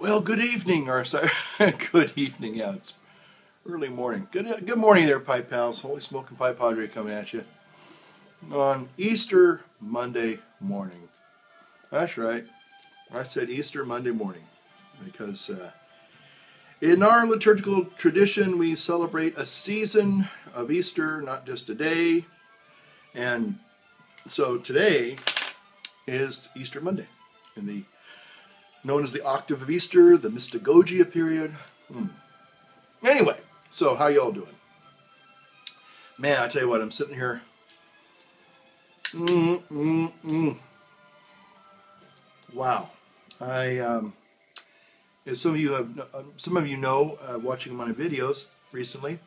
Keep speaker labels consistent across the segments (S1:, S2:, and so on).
S1: Well, good evening, or sorry, good evening. Yeah, it's early morning. Good morning there, Pipe Pals. Holy Smoking Pipe Padre coming at you on Easter Monday morning. That's right. I said Easter Monday morning because in our liturgical tradition, we celebrate a season of Easter, not just a day. And so today is Easter Monday, in the known as the octave of Easter, the Mystagogia period. Anyway, so how y'all doing? Man, I tell you what, I'm sitting here. Wow, as some of you know, watching my videos recently,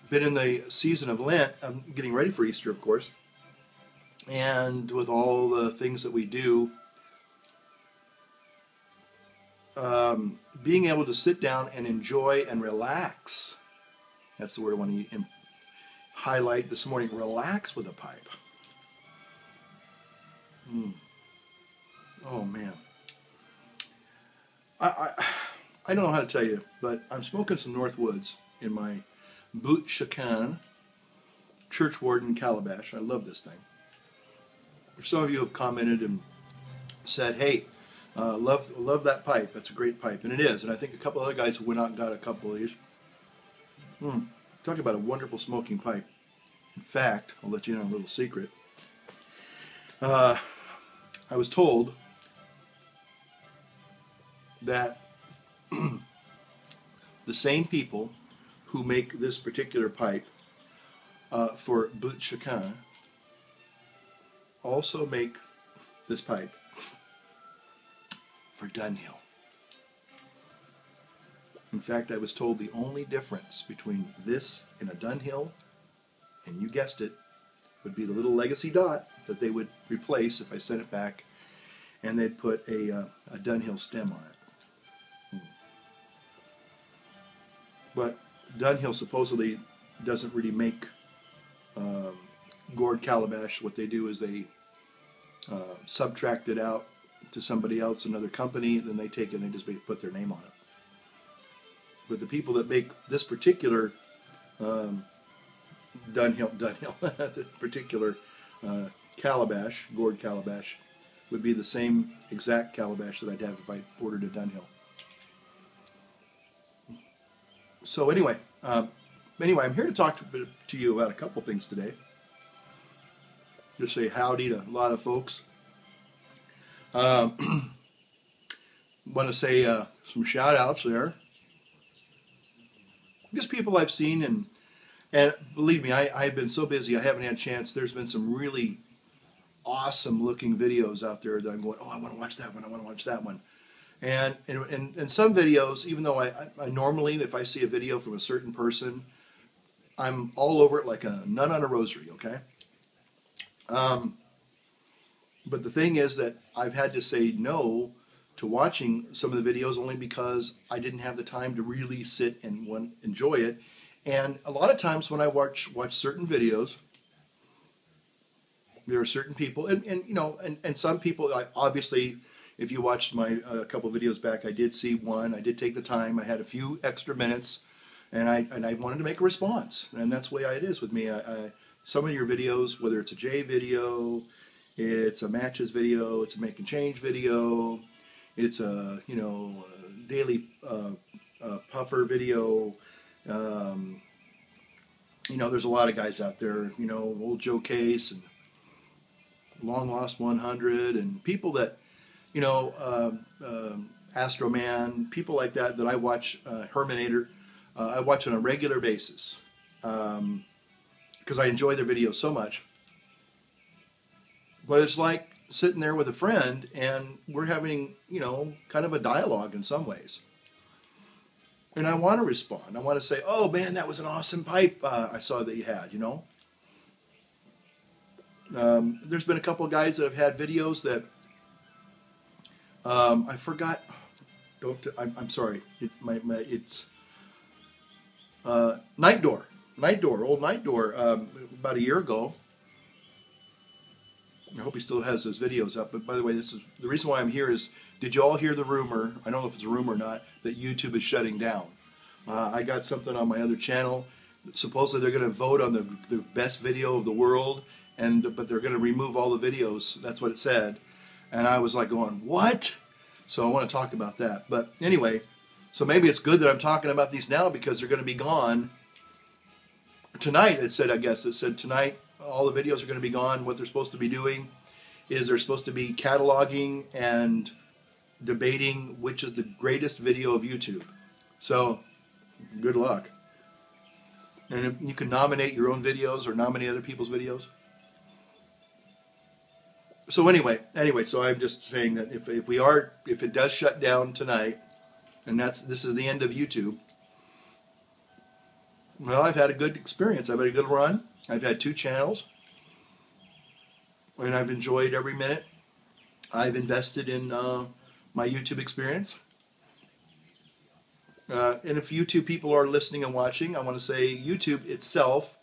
S1: been in the season of Lent. I'm getting ready for Easter, of course, and with all the things that we do. Being able to sit down and enjoy and relax. That's the word I want to highlight this morning. Relax with a pipe. Oh, man. I don't know how to tell you, but I'm smoking some Northwoods in my boot chacun church warden calabash. I love this thing. Some of you have commented and said, hey, love that pipe. That's a great pipe. And it is. And I think a couple other guys went out and got a couple of these. Talk about a wonderful smoking pipe. In fact, I'll let you know a little secret. I was told that the same people who make this particular pipe for boot chacun also make this pipe for Dunhill. In fact, I was told the only difference between this and a Dunhill, and you guessed it, would be the little legacy dot that they would replace if I sent it back, and they'd put a Dunhill stem on it. But Dunhill supposedly doesn't really make gourd calabash. What they do is they subtract it out to somebody else, another company, then they take it and they just put their name on it. But the people that make this particular Dunhill, the particular calabash, gourd calabash, would be the same exact calabash that I'd have if I ordered a Dunhill. So anyway, I'm here to talk to you about a couple things today. Just say howdy to a lot of folks. Want to say some shout outs there. Just people I've seen, and believe me, I've been so busy I haven't had a chance. There's been some really awesome looking videos out there that I'm going, oh, I want to watch that one, I want to watch that one. And some videos, even though I normally, if I see a video from a certain person, I'm all over it like a nun on a rosary, okay? But the thing is that I've had to say no to watching some of the videos only because I didn't have the time to really sit and enjoy it. And a lot of times when I watch certain videos, there are certain people, and some people, obviously, if you watched my a couple videos back, I did see one. I did take the time. I had a few extra minutes, and I wanted to make a response. And that's the way it is with me. Some of your videos, whether it's a J video, it's a matches video, it's a make and change video, it's a daily puffer video. There's a lot of guys out there. Old Joe Case and Long Lost 100 and people that Astro Man, people like that I watch. Herminator, I watch on a regular basis because I enjoy their videos so much. But it's like sitting there with a friend and we're having, kind of a dialogue in some ways. And I want to respond. I want to say, oh man, that was an awesome pipe I saw that you had, There's been a couple of guys that have had videos that I forgot. I'm sorry. It's Night Door, old Night Door, about a year ago. hope he still has those videos up. But by the way, this is the reason why I'm here is, did you all hear the rumor, I don't know if it's a rumor or not, that YouTube is shutting down? I got something on my other channel. Supposedly they're going to vote on the best video of the world, but they're going to remove all the videos. That's what it said. And I was like going, what? So I want to talk about that. But anyway, so maybe it's good that I'm talking about these now because they're going to be gone tonight. It said, I guess, it said tonight all the videos are going to be gone. What they're supposed to be doing is they're supposed to be cataloging and debating which is the greatest video of YouTube. So good luck. And you can nominate your own videos or nominate other people's videos. So anyway, so I'm just saying that if it does shut down tonight, and this is the end of YouTube, well, I've had a good experience. I've had a good run. I've had 2 channels, and I've enjoyed every minute. I've invested in my YouTube experience. And if YouTube people are listening and watching, I want to say YouTube itself,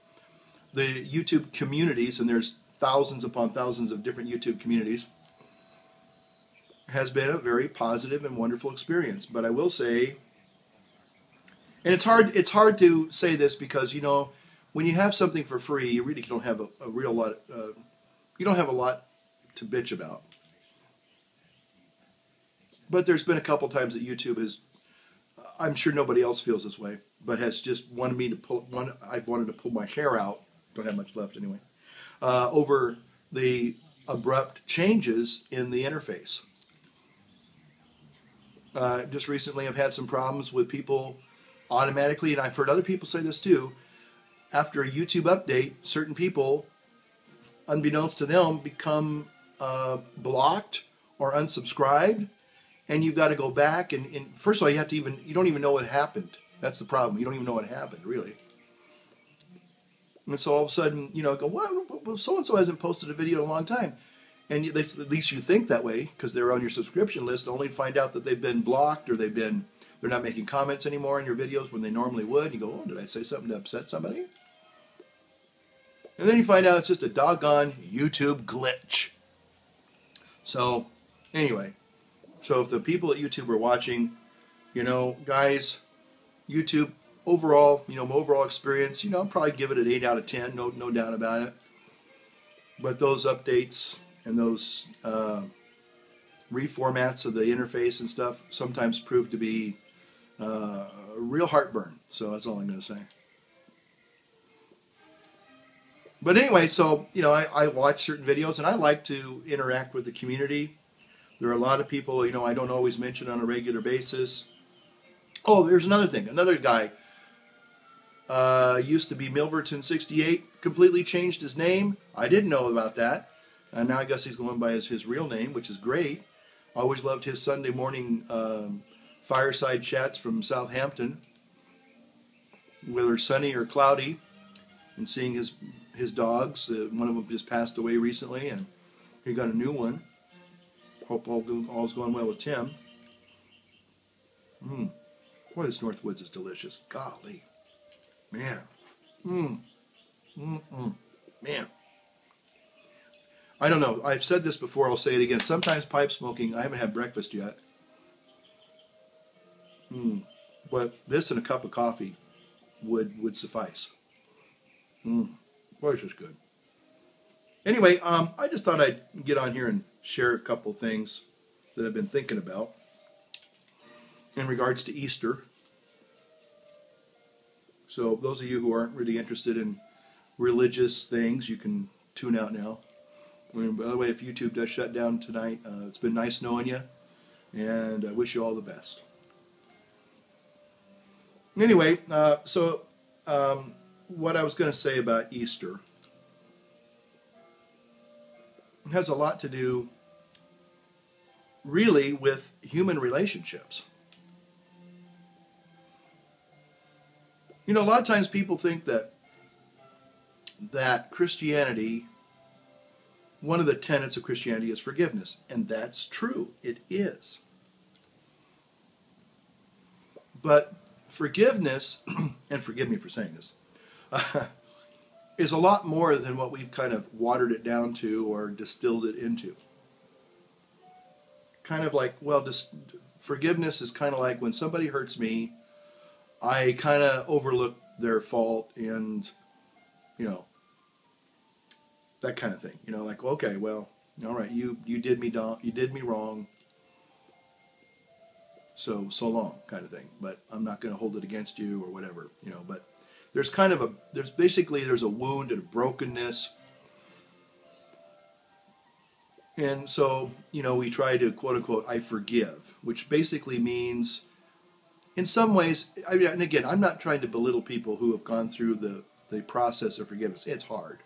S1: the YouTube communities, and there's thousands upon thousands of different YouTube communities, has been a very positive and wonderful experience. But I will say, and it's hard to say this because, you know, when you have something for free, you really don't have a real lot, you don't have a lot to bitch about. But there's been a couple times that YouTube has, I'm sure nobody else feels this way, but has just wanted me to I've wanted to pull my hair out, don't have much left anyway, over the abrupt changes in the interface. Just recently I've had some problems with people automatically, and I've heard other people say this too, after a YouTube update, certain people, unbeknownst to them, become blocked or unsubscribed, and you've got to go back and first of all, you don't even know what happened. That's the problem. You don't even know what happened, really. And so all of a sudden, you know, go, well, so-and-so hasn't posted a video in a long time. And at least you think that way because they're on your subscription list, only to find out that they've been blocked or they're not making comments anymore in your videos when they normally would. You go, oh, did I say something to upset somebody? And then you find out it's just a doggone YouTube glitch. So, anyway, so if the people at YouTube are watching, you know, guys, YouTube, overall, you know, my overall experience, you know, I'll probably give it an 8 out of 10, no doubt about it. But those updates and those reformats of the interface and stuff sometimes prove to be a real heartburn. So that's all I'm going to say. But anyway, so, you know, I watch certain videos and I like to interact with the community. There are a lot of people, you know, I don't always mention on a regular basis. Oh, there's another thing. Another guy used to be Milverton68, completely changed his name. I didn't know about that. And now I guess he's going by his real name, which is great. I always loved his Sunday morning fireside chats from Southampton, whether sunny or cloudy, and seeing his dogs. One of them just passed away recently, and he got a new one. Hope all's going well with Tim. Boy, this Northwoods is delicious. Golly. Man. Man. I don't know. I've said this before. I'll say it again. Sometimes pipe smoking, I haven't had breakfast yet. But this and a cup of coffee would suffice. Boy, it's just good. Anyway, I just thought I'd get on here and share a couple things that I've been thinking about in regards to Easter. So those of you who aren't really interested in religious things, you can tune out now. And by the way, if YouTube does shut down tonight, it's been nice knowing you, and I wish you all the best. Anyway, what I was going to say about Easter has a lot to do really with human relationships. You know, a lot of times people think that Christianity, one of the tenets of Christianity is forgiveness, and that's true. It is. But forgiveness, and forgive me for saying this, is a lot more than what we've kind of watered it down to or distilled it into. Kind of like, well, just forgiveness is kind of like when somebody hurts me, I kind of overlook their fault and, you know, that kind of thing. You know, like, okay, well, all right, you did me wrong. So long, kind of thing. But I'm not going to hold it against you or whatever, you know. But there's a wound and a brokenness. And so, you know, we try to, quote unquote, I forgive, which basically means, in some ways, and again, I'm not trying to belittle people who have gone through the process of forgiveness. It's hard.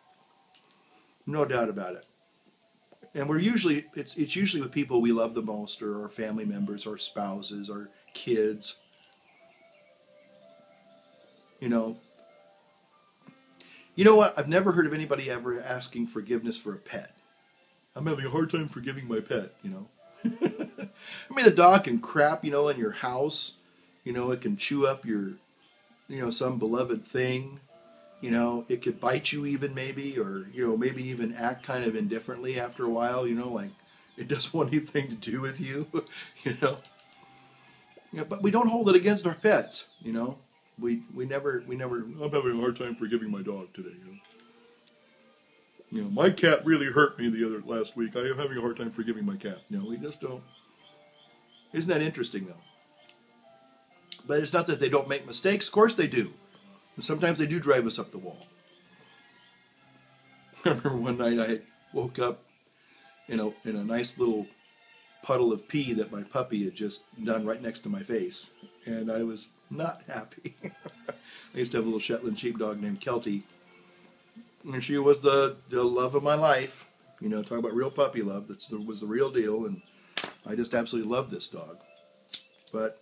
S1: No doubt about it. And it's usually with people we love the most, or our family members, or spouses, or kids. You know what? I've never heard of anybody ever asking forgiveness for a pet. I'm having a hard time forgiving my pet, you know. I mean, the dog can crap, you know, in your house. You know, it can chew up your, you know, some beloved thing. You know, it could bite you even maybe, or, you know, maybe even act kind of indifferently after a while, you know, like it doesn't want anything to do with you, you know. Yeah, but we don't hold it against our pets, you know. We never, I'm having a hard time forgiving my dog today, you know. You know, my cat really hurt me last week. I am having a hard time forgiving my cat. You know, we just don't. Isn't that interesting, though? But it's not that they don't make mistakes. Of course they do. And sometimes they do drive us up the wall. I remember one night I woke up in a nice little puddle of pee that my puppy had just done right next to my face. And I was not happy. I used to have a little Shetland sheepdog named Kelty. And she was the love of my life. You know, talk about real puppy love. That was the real deal. And I just absolutely loved this dog. But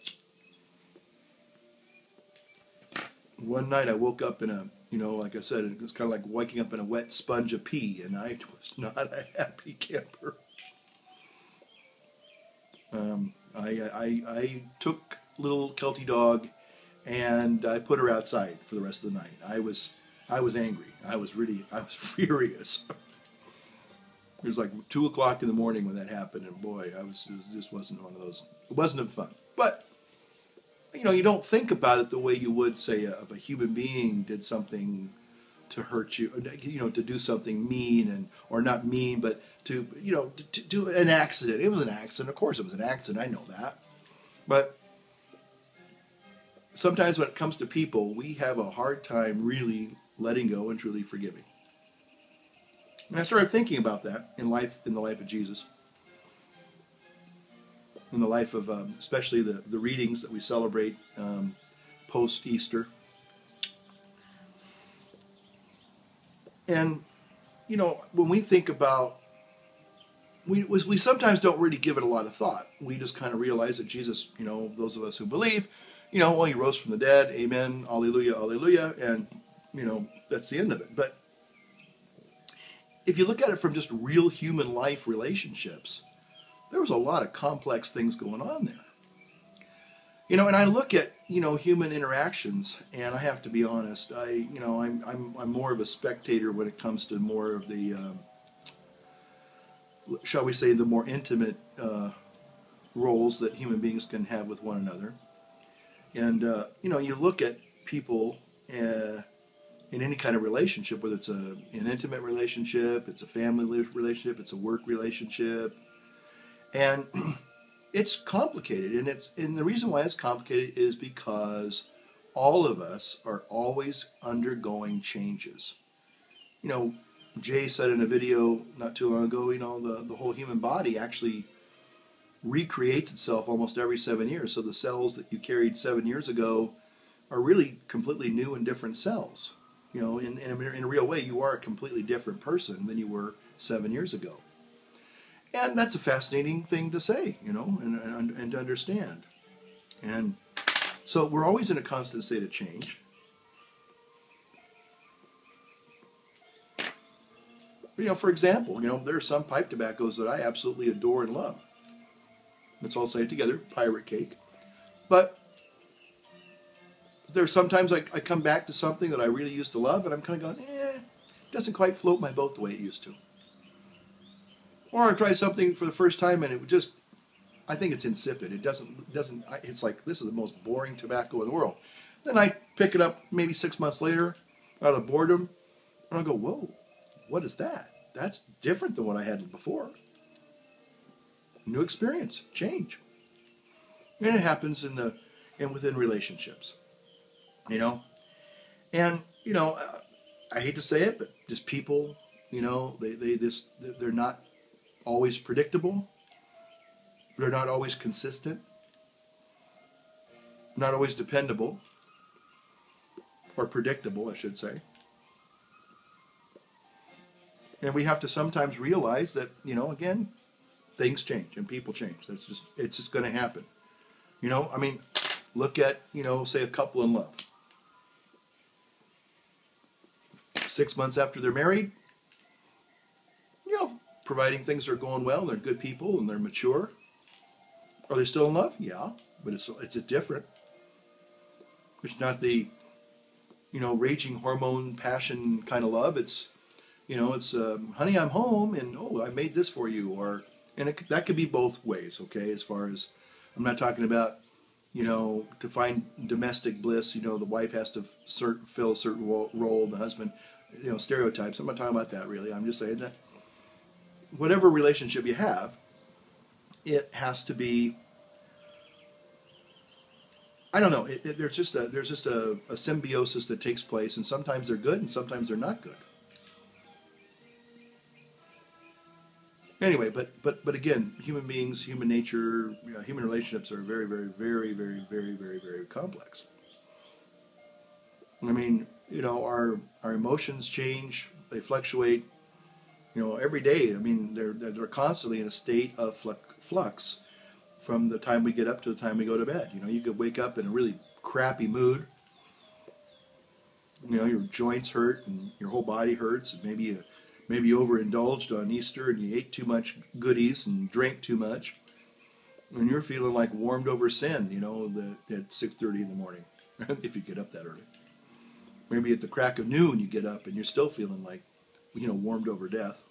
S1: one night I woke up in a, you know, like I said, it was kind of like waking up in a wet sponge of pee. And I was not a happy camper. I took little Kelty dog and I put her outside for the rest of the night. I was angry. I was furious. It was like 2 o'clock in the morning when that happened, and boy, it just wasn't one of those. It wasn't fun. But you know, you don't think about it the way you would say if a human being did something to hurt you, you know, to do something mean or not mean, but to, you know, to do an accident. It was an accident. Of course, it was an accident. I know that, but sometimes when it comes to people, we have a hard time really letting go and truly forgiving. And I started thinking about that in the life of Jesus, in the life of especially the readings that we celebrate post-Easter. And, you know, when we think about, we sometimes don't really give it a lot of thought. We just kind of realize that Jesus, you know, those of us who believe, you know, well, he rose from the dead, amen, alleluia, alleluia, and, you know, that's the end of it. But if you look at it from just real human life relationships, there was a lot of complex things going on there. You know, and I look at, you know, human interactions, and I have to be honest, I'm more of a spectator when it comes to more of the, shall we say, the more intimate roles that human beings can have with one another. And, you know, you look at people in any kind of relationship, whether it's an intimate relationship, it's a family relationship, it's a work relationship, and it's complicated. And the reason why it's complicated is because all of us are always undergoing changes. You know, Jay said in a video not too long ago, you know, the whole human body actually recreates itself almost every 7 years. So the cells that you carried 7 years ago are really completely new and different cells. You know, in a real way, you are a completely different person than you were 7 years ago. And that's a fascinating thing to say, you know, and to understand. And so we're always in a constant state of change. You know, for example, you know, there are some pipe tobaccos that I absolutely adore and love. Let's all say it together, pirate cake. But there's sometimes I come back to something that I really used to love, and I'm kind of going, doesn't quite float my boat the way it used to. Or I try something for the first time and it just, I think it's insipid. It doesn't, it's like, this is the most boring tobacco in the world. Then I pick it up maybe 6 months later out of boredom and I'll go, whoa, what is that? That's different than what I had before. New experience, change. And it happens within relationships, you know. And, you know, I hate to say it, but just people, you know, they're not always predictable. They're not always consistent. Not always dependable. Or predictable, I should say. And we have to sometimes realize that, you know, again, things change and people change. It's just going to happen. You know, I mean, look at, you know, say a couple in love. 6 months after they're married, you know, providing things are going well, they're good people and they're mature. Are they still in love? Yeah, but it's different. It's not the, you know, raging hormone passion kind of love. It's, you know, it's honey, I'm home, and oh, I made this for you, or that could be both ways. Okay, as far as I'm not talking about, you know, to find domestic bliss, you know, the wife has to fill a certain role, the husband, you know, stereotypes. I'm not talking about that really. I'm just saying that whatever relationship you have, it has to be, I don't know, there's just a symbiosis that takes place, and sometimes they're good and sometimes they're not good. Anyway, but again, human beings, human nature, you know, human relationships are very, very, very, very, very, very, very complex. I mean, you know, our emotions change, they fluctuate, you know, every day. I mean, they're constantly in a state of flux from the time we get up to the time we go to bed. You know, you could wake up in a really crappy mood. You know, your joints hurt and your whole body hurts, and maybe you overindulged on Easter and you ate too much goodies and drank too much, and you're feeling like warmed over sin, you know, at 6:30 in the morning, if you get up that early. Maybe at the crack of noon you get up and you're still feeling like, you know, warmed over death.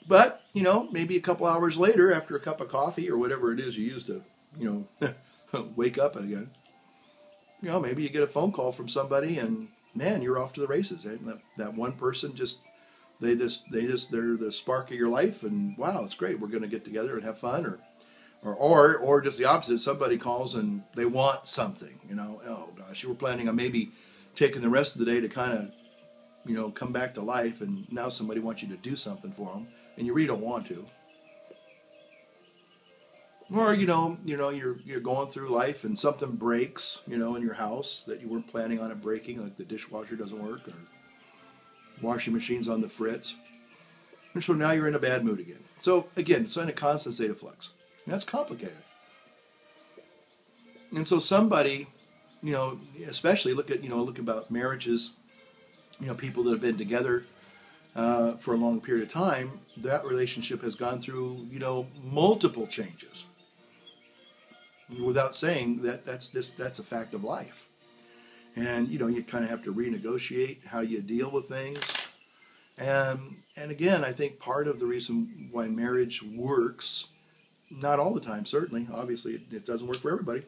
S1: But, you know, maybe a couple hours later, after a cup of coffee or whatever it is you use to, you know, wake up again, you know, maybe you get a phone call from somebody and, man, you're off to the races. And that one person they're the spark of your life, and wow, it's great. We're going to get together and have fun, or just the opposite. Somebody calls and they want something, you know. Oh gosh, you were planning on maybe taking the rest of the day to kind of, you know, come back to life, and now somebody wants you to do something for them, and you really don't want to. Or you know, you're going through life and something breaks, you know, in your house that you weren't planning on it breaking, like the dishwasher doesn't work or washing machine's on the fritz. And so now you're in a bad mood again. So again, it's in a constant state of flux. And that's complicated. And so somebody, you know, especially look about marriages, you know, people that have been together for a long period of time, that relationship has gone through, you know, multiple changes. Without saying that that's a fact of life. And, you know, you kind of have to renegotiate how you deal with things. And again, I think part of the reason why marriage works, not all the time, certainly, obviously it doesn't work for everybody,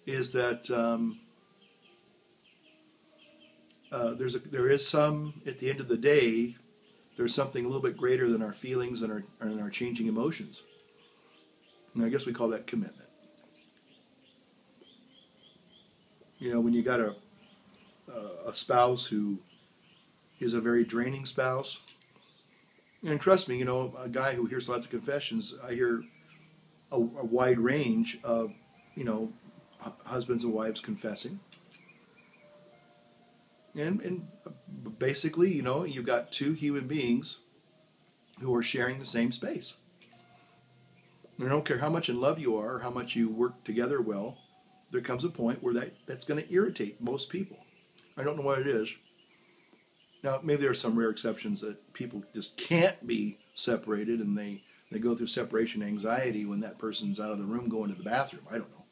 S1: is that there is some, at the end of the day, there's something a little bit greater than our feelings and our changing emotions. And I guess we call that commitment. You know, when you got a spouse who is a very draining spouse, and trust me, you know, a guy who hears lots of confessions, I hear a wide range of, you know, husbands and wives confessing. And basically, you know, you've got two human beings who are sharing the same space. And I don't care how much in love you are or how much you work together well, there comes a point where that's going to irritate most people. I don't know what it is. Now, maybe there are some rare exceptions that people just can't be separated and they They go through separation anxiety when that person's out of the room going to the bathroom. I don't know.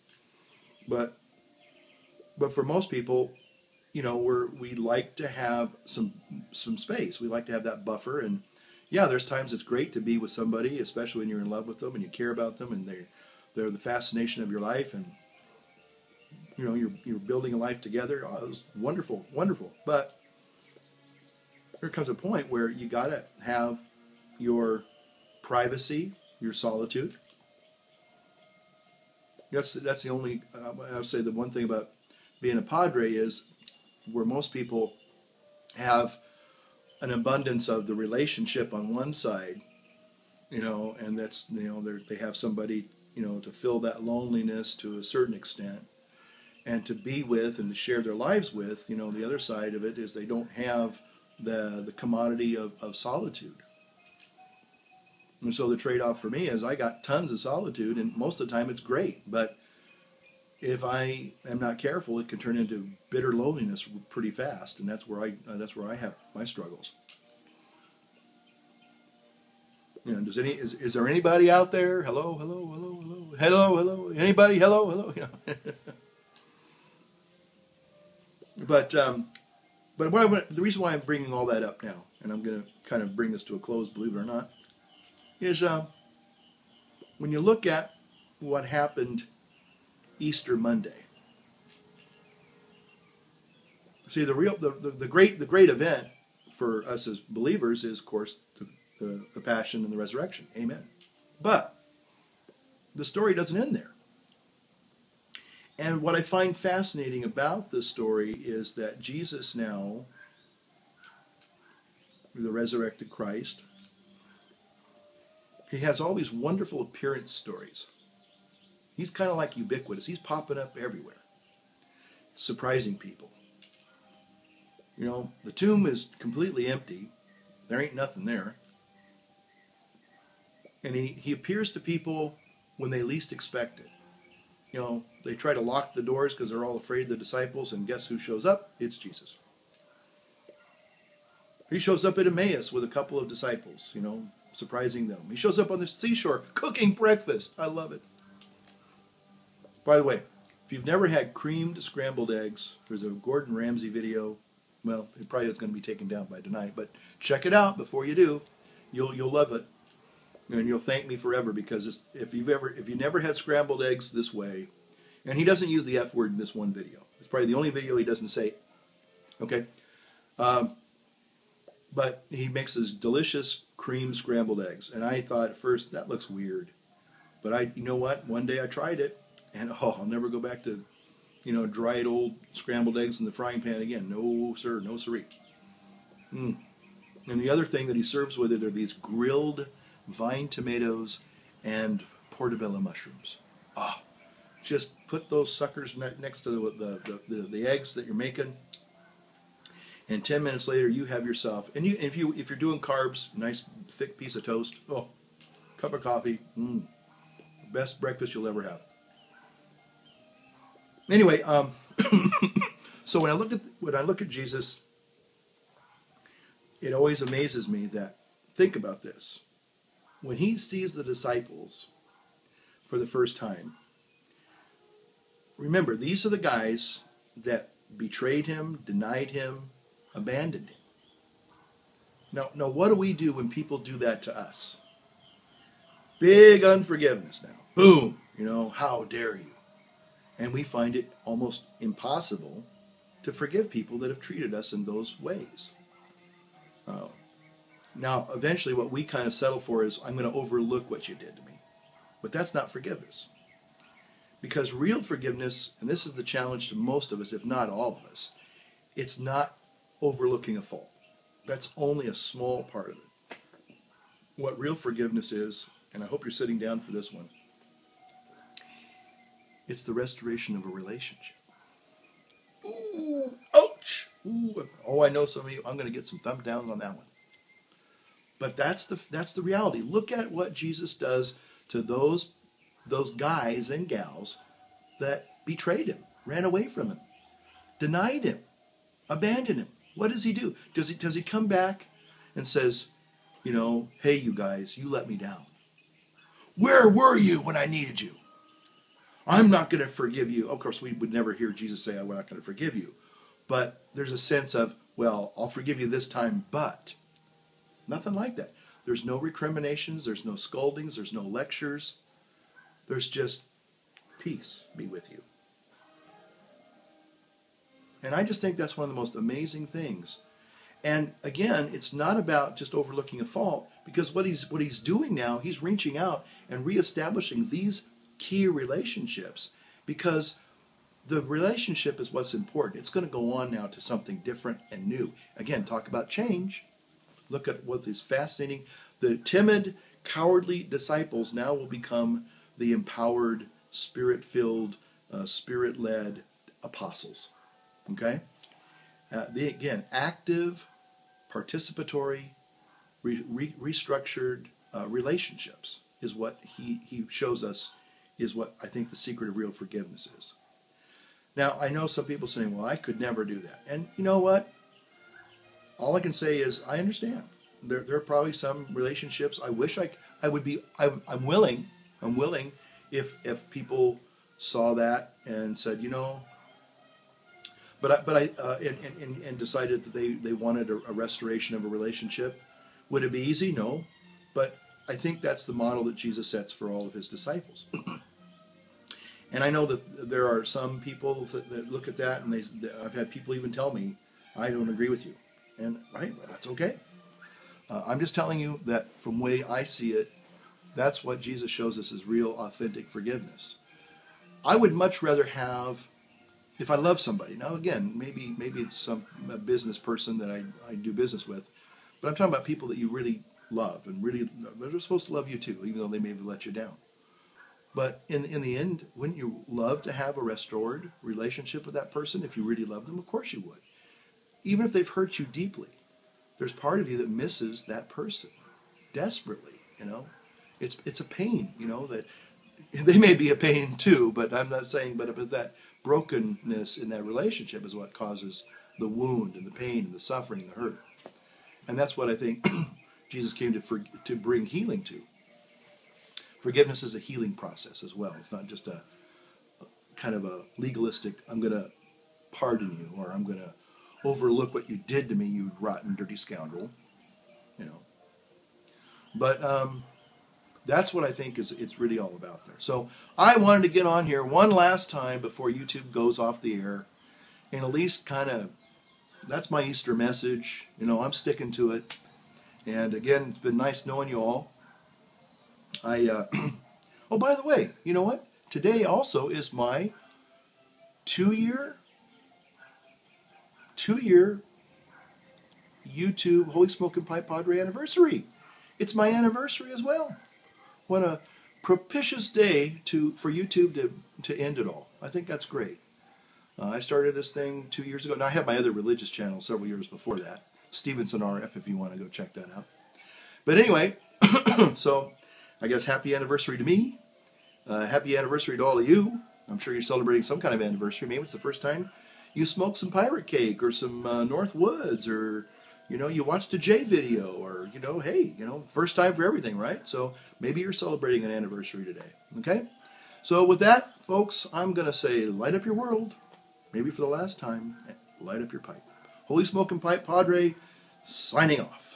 S1: But for most people, we like to have some space. We like to have that buffer. And yeah, there's times it's great to be with somebody, especially when you're in love with them and you care about them and they're the fascination of your life, and you're building a life together. Oh, it was wonderful, wonderful. But there comes a point where you got to have your privacy, your solitude. That's the only, I would say the one thing about being a padre is where most people have an abundance of the relationship on one side, and that's, they have somebody, to fill that loneliness to a certain extent and to be with and to share their lives with. The other side of it is they don't have the commodity of solitude. And so the trade-off for me is I got tons of solitude, and most of the time it's great. But if I am not careful, it can turn into bitter loneliness pretty fast, and that's where I have my struggles. Is there anybody out there? Hello, hello, hello, hello, hello, hello. Anybody? Hello, hello. But the reason why I'm bringing all that up now, and I'm going to kind of bring this to a close, believe it or not, is when you look at what happened Easter Monday. See, the great event for us as believers is, of course, the Passion and the Resurrection. Amen. But the story doesn't end there. And what I find fascinating about this story is that Jesus now, the resurrected Christ, he has all these wonderful appearance stories. He's kind of like ubiquitous. He's popping up everywhere, surprising people. The tomb is completely empty. There ain't nothing there. And he appears to people when they least expect it. They try to lock the doors because they're all afraid of the disciples, and guess who shows up? It's Jesus. He shows up at Emmaus with a couple of disciples, surprising them. He shows up on the seashore cooking breakfast. I love it. By the way, if you've never had creamed scrambled eggs, there's a Gordon Ramsay video. Well, it probably is going to be taken down by tonight, but check it out before you do. You'll love it. And you'll thank me forever, because if you never had scrambled eggs this way, and he doesn't use the F word in this one video. It's probably the only video he doesn't say. Okay, but he makes this delicious cream scrambled eggs, and I thought at first that looks weird, but you know what? One day I tried it, and I'll never go back to dried old scrambled eggs in the frying pan again. No sir, no siree. And the other thing that he serves with it are these grilled vine tomatoes and portobello mushrooms. Just put those suckers next to the eggs that you're making, and 10 minutes later you have yourself. And if you're doing carbs, nice thick piece of toast. Cup of coffee. Best breakfast you'll ever have. Anyway, so when I look at Jesus, it always amazes me that, think about this. When he sees the disciples for the first time, remember, these are the guys that betrayed him, denied him, abandoned him. Now, what do we do when people do that to us? Big unforgiveness now. Boom! How dare you? And we find it almost impossible to forgive people that have treated us in those ways. Now, eventually what we kind of settle for is, I'm going to overlook what you did to me. But that's not forgiveness. Because real forgiveness, and this is the challenge to most of us, if not all of us, it's not overlooking a fault. That's only a small part of it. What real forgiveness is, and I hope you're sitting down for this one, it's the restoration of a relationship. Ooh, ouch! Ooh, I know some of you, I'm going to get some thumb downs on that one. But that's the reality. Look at what Jesus does to those guys and gals that betrayed him, ran away from him, denied him, abandoned him. What does he do? Does he come back and says, hey, you guys, you let me down. Where were you when I needed you? I'm not going to forgive you. Of course, we would never hear Jesus say, I'm not going to forgive you. But there's a sense of, well, I'll forgive you this time, but nothing like that. There's no recriminations. There's no scoldings. There's no lectures. There's just peace be with you. And I just think that's one of the most amazing things. And again, it's not about just overlooking a fault, because what he's doing now, he's reaching out and reestablishing these key relationships, because the relationship is what's important. It's going to go on now to something different and new. Again, talk about change. Look at what is fascinating. The timid, cowardly disciples now will become the empowered, spirit-filled, spirit-led apostles. Okay? Again, active, participatory, restructured relationships is what he shows us, is what I think the secret of real forgiveness is. Now, I know some people saying, well, I could never do that. And you know what? All I can say is I understand. There are probably some relationships I wish I would be, I'm willing if people saw that and said, you know, and decided that they wanted a restoration of a relationship. Would it be easy? No. But I think that's the model that Jesus sets for all of his disciples. And I know that there are some people that look at that, and I've had people even tell me, I don't agree with you. And right, that's okay. I'm just telling you that from the way I see it, that's what Jesus shows us as real, authentic forgiveness. I would much rather have, if I love somebody, now again, maybe it's a business person that I do business with, but I'm talking about people that you really love, and really, they're supposed to love you too, even though they may have let you down. But in the end, wouldn't you love to have a restored relationship with that person if you really love them? Of course you would. Even if they've hurt you deeply, there's part of you that misses that person desperately, you know. It's a pain, you know, that they may be a pain too, but I'm not saying, but that brokenness in that relationship is what causes the wound and the pain and the suffering and the hurt. And that's what I think Jesus came to bring healing to. Forgiveness is a healing process as well. It's not just a kind of a legalistic, I'm going to pardon you, or I'm going to overlook what you did to me, you rotten, dirty scoundrel. You know. But that's what I think it's really all about there. So I wanted to get on here one last time before YouTube goes off the air, and at least kind of, that's my Easter message. You know, I'm sticking to it. And again, it's been nice knowing you all. Oh, by the way, you know what? Today also is my two-year YouTube Holy Smoking Pipe Padre anniversary. It's my anniversary as well. What a propitious day for YouTube to end it all. I think that's great. I started this thing 2 years ago. Now, I had my other religious channel several years before that. Stevenson RF, if you want to go check that out. But anyway, so I guess happy anniversary to me. Happy anniversary to all of you. I'm sure you're celebrating some kind of anniversary. Maybe it's the first time you smoked some pirate cake or some North Woods, or, you know, you watched a J video, or, you know, hey, you know, first time for everything, right? So maybe you're celebrating an anniversary today, okay? So with that, folks, I'm going to say light up your world. Maybe for the last time, light up your pipe. Holy Smoking Pipe Padre, signing off.